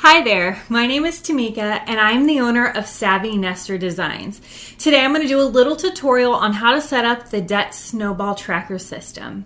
Hi there, my name is Tamika and I'm the owner of Savvy Nester Designs. Today I'm going to do a little tutorial on how to set up the Debt Snowball Tracker System.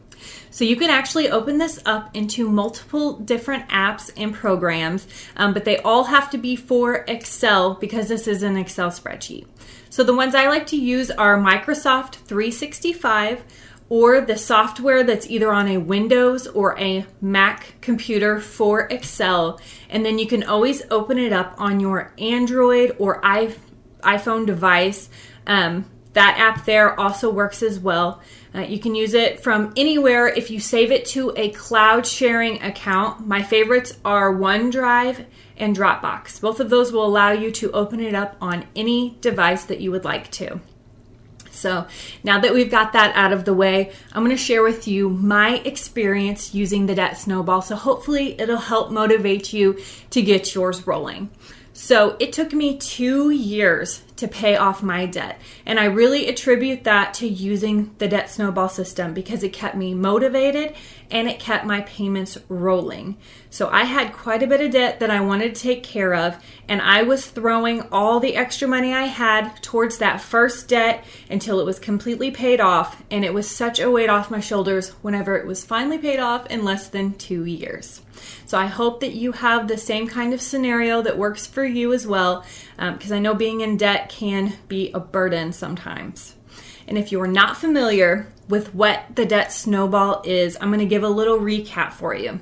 So you can actually open this up into multiple different apps and programs, but they all have to be for Excel because this is an Excel spreadsheet. So the ones I like to use are Microsoft 365, or the software that's either on a Windows or a Mac computer for Excel. And then you can always open it up on your Android or iPhone device. That app there also works as well. You can use it from anywhere if you save it to a cloud sharing account. My favorites are OneDrive and Dropbox. Both of those will allow you to open it up on any device that you would like to. So now that we've got that out of the way, I'm going to share with you my experience using the Debt Snowball. So hopefully it'll help motivate you to get yours rolling. So it took me 2 years to pay off my debt. And I really attribute that to using the Debt Snowball system because it kept me motivated and it kept my payments rolling. So I had quite a bit of debt that I wanted to take care of, and I was throwing all the extra money I had towards that first debt until it was completely paid off, and it was such a weight off my shoulders whenever it was finally paid off in less than 2 years. So I hope that you have the same kind of scenario that works for you as well, because I know being in debt can be a burden sometimes. And if you're not familiar with what the Debt Snowball is, I'm going to give a little recap for you.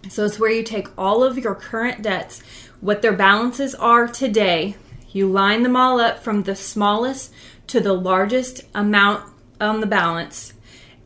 So it's where you take all of your current debts, what their balances are today, you line them all up from the smallest to the largest amount on the balance,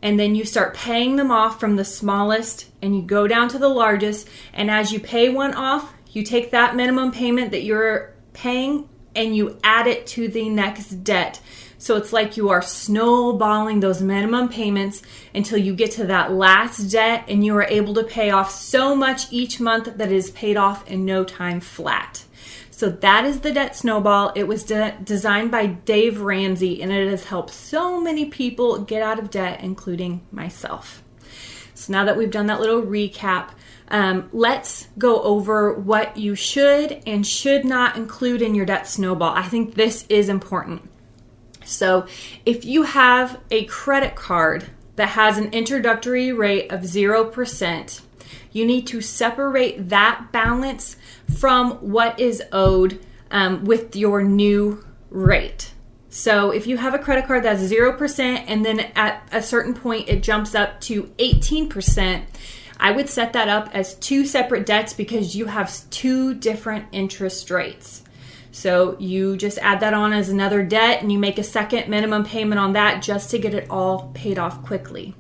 and then you start paying them off from the smallest and you go down to the largest, and as you pay one off, you take that minimum payment that you're paying and you add it to the next debt. So it's like you are snowballing those minimum payments until you get to that last debt and you are able to pay off so much each month that is paid off in no time flat. So that is the Debt Snowball. It was designed by Dave Ramsey, and it has helped so many people get out of debt, including myself. So now that we've done that little recap, let's go over what you should and should not include in your Debt Snowball. I think this is important. So if you have a credit card that has an introductory rate of 0%, you need to separate that balance from what is owed with your new rate. So if you have a credit card that's 0% and then at a certain point it jumps up to 18%, I would set that up as two separate debts because you have two different interest rates. So you just add that on as another debt and you make a second minimum payment on that just to get it all paid off quickly.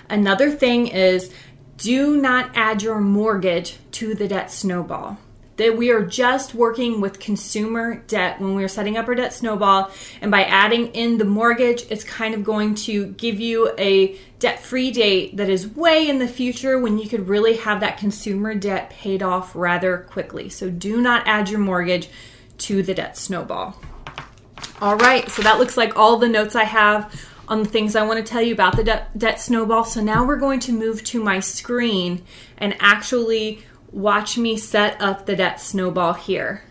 Another thing is, do not add your mortgage to the Debt Snowball. That we are just working with consumer debt when we're setting up our Debt Snowball, and by adding in the mortgage, it's kind of going to give you a debt-free date that is way in the future when you could really have that consumer debt paid off rather quickly. So do not add your mortgage to the Debt Snowball. All right, so that looks like all the notes I have on the things I want to tell you about the Debt Snowball. So now we're going to move to my screen and actually watch me set up the Debt Snowball here.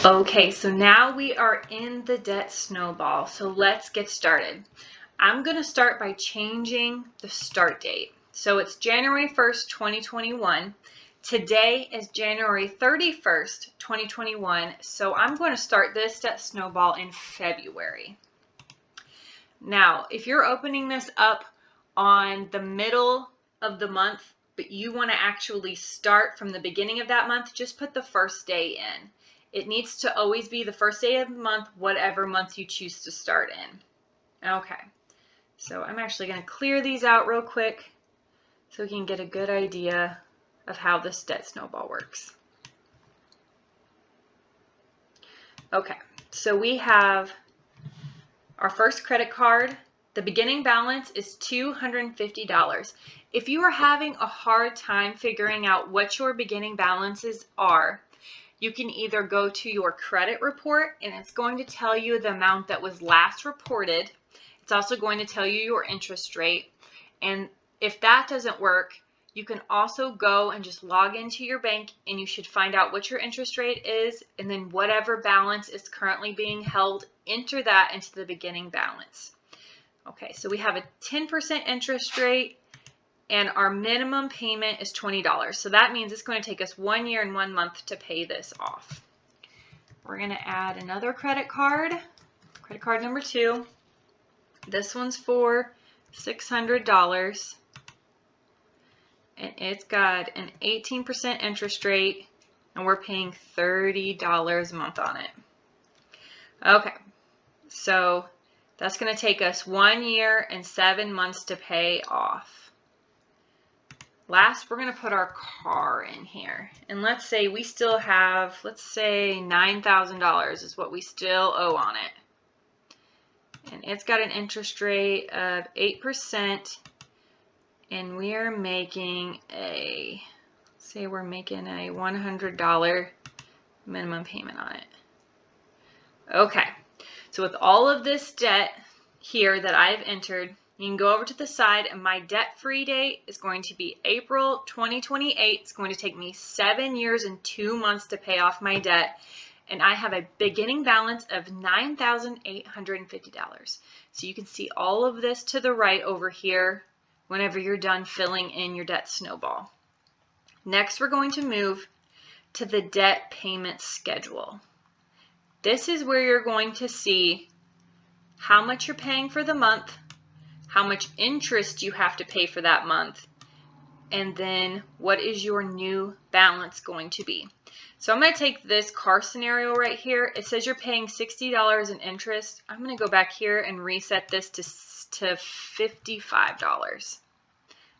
Okay, so now we are in the Debt Snowball. So let's get started. I'm going to start by changing the start date. So it's January 1st, 2021. Today is January 31st, 2021, so I'm going to start this Debt Snowball in February. Now, if you're opening this up on the middle of the month, but you want to actually start from the beginning of that month, just put the first day in. It needs to always be the first day of the month, whatever month you choose to start in. Okay, so I'm actually going to clear these out real quick so we can get a good idea of how this Debt Snowball works. Okay, so we have our first credit card. The beginning balance is $250. If you are having a hard time figuring out what your beginning balances are, you can either go to your credit report and it's going to tell you the amount that was last reported. It's also going to tell you your interest rate. And if that doesn't work, you can also go and just log into your bank and you should find out what your interest rate is, and then whatever balance is currently being held, enter that into the beginning balance. Okay, so we have a 10% interest rate and our minimum payment is $20. So that means it's going to take us 1 year and 1 month to pay this off. We're going to add another credit card number 2. This one's for $600. And it's got an 18% interest rate, and we're paying $30 a month on it. Okay, so that's going to take us 1 year and 7 months to pay off. Last, we're going to put our car in here. And let's say we still have, $9,000 is what we still owe on it. And it's got an interest rate of 8%. And we are making a $100 minimum payment on it. Okay, so with all of this debt here that I've entered, you can go over to the side, and my debt-free date is going to be April 2028. It's going to take me 7 years and 2 months to pay off my debt, and I have a beginning balance of $9,850. So you can see all of this to the right over here whenever you're done filling in your debt snowball. Next, we're going to move to the debt payment schedule. This is where you're going to see how much you're paying for the month, how much interest you have to pay for that month, and then what is your new balance going to be. So I'm going to take this car scenario right here. It says you're paying $60 in interest. I'm going to go back here and reset this to $55.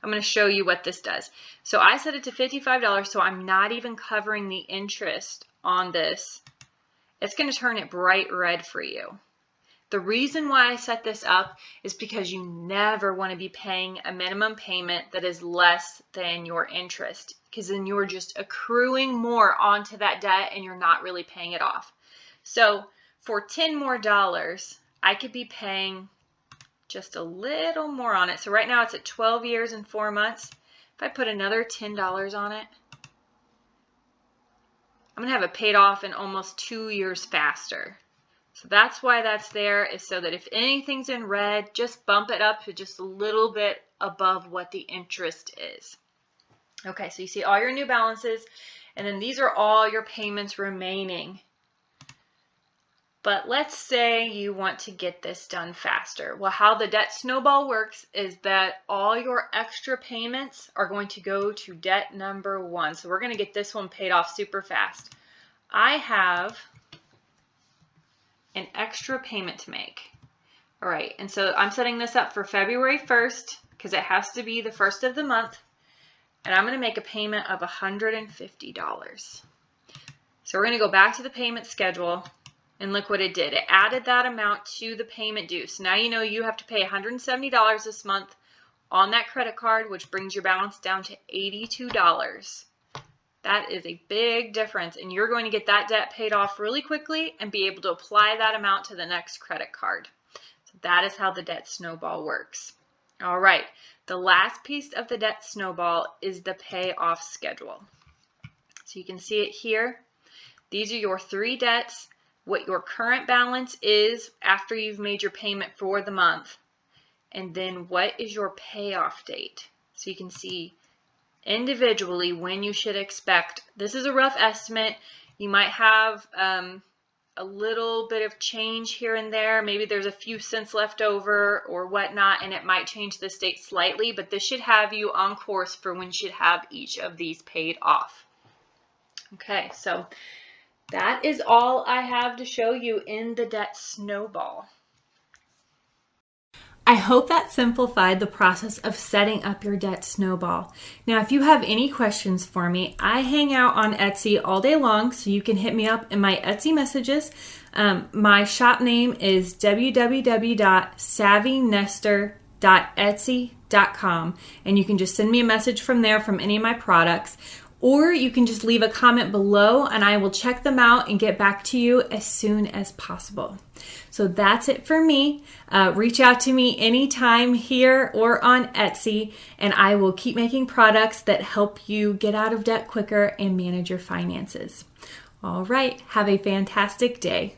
I'm going to show you what this does. So I set it to $55, so I'm not even covering the interest on this. It's going to turn it bright red for you. The reason why I set this up is because you never want to be paying a minimum payment that is less than your interest, because then you're just accruing more onto that debt and you're not really paying it off. So for $10 more, I could be paying just a little more on it. So right now it's at 12 years and 4 months. If I put another $10 on it, I'm going to have it paid off in almost 2 years faster. So that's why that's there, is so that if anything's in red, just bump it up to just a little bit above what the interest is. Okay, so you see all your new balances, and then these are all your payments remaining. But let's say you want to get this done faster. Well, how the debt snowball works is that all your extra payments are going to go to debt number 1. So we're going to get this one paid off super fast. I have an extra payment to make. All right, and so I'm setting this up for February 1st because it has to be the first of the month. And I'm going to make a payment of $150. So we're going to go back to the payment schedule. And look what it did. It added that amount to the payment due. So now you know you have to pay $170 this month on that credit card, which brings your balance down to $82. That is a big difference, and you're going to get that debt paid off really quickly and be able to apply that amount to the next credit card. So that is how the debt snowball works. All right, the last piece of the debt snowball is the payoff schedule. So you can see it here. These are your 3 debts, what your current balance is after you've made your payment for the month, and then what is your payoff date. So you can see individually when you should expect. This is a rough estimate. You might have a little bit of change here and there. Maybe there's a few cents left over or whatnot, and it might change this date slightly, but this should have you on course for when you should have each of these paid off. Okay, so that is all I have to show you in the debt snowball. I hope that simplified the process of setting up your debt snowball. Now, if you have any questions for me, I hang out on Etsy all day long, so you can hit me up in my Etsy messages. My shop name is www.savvynester.etsy.com, and you can just send me a message from there from any of my products. or you can just leave a comment below and I will check them out and get back to you as soon as possible. So that's it for me. Reach out to me anytime here or on Etsy, and I will keep making products that help you get out of debt quicker and manage your finances. All right, have a fantastic day.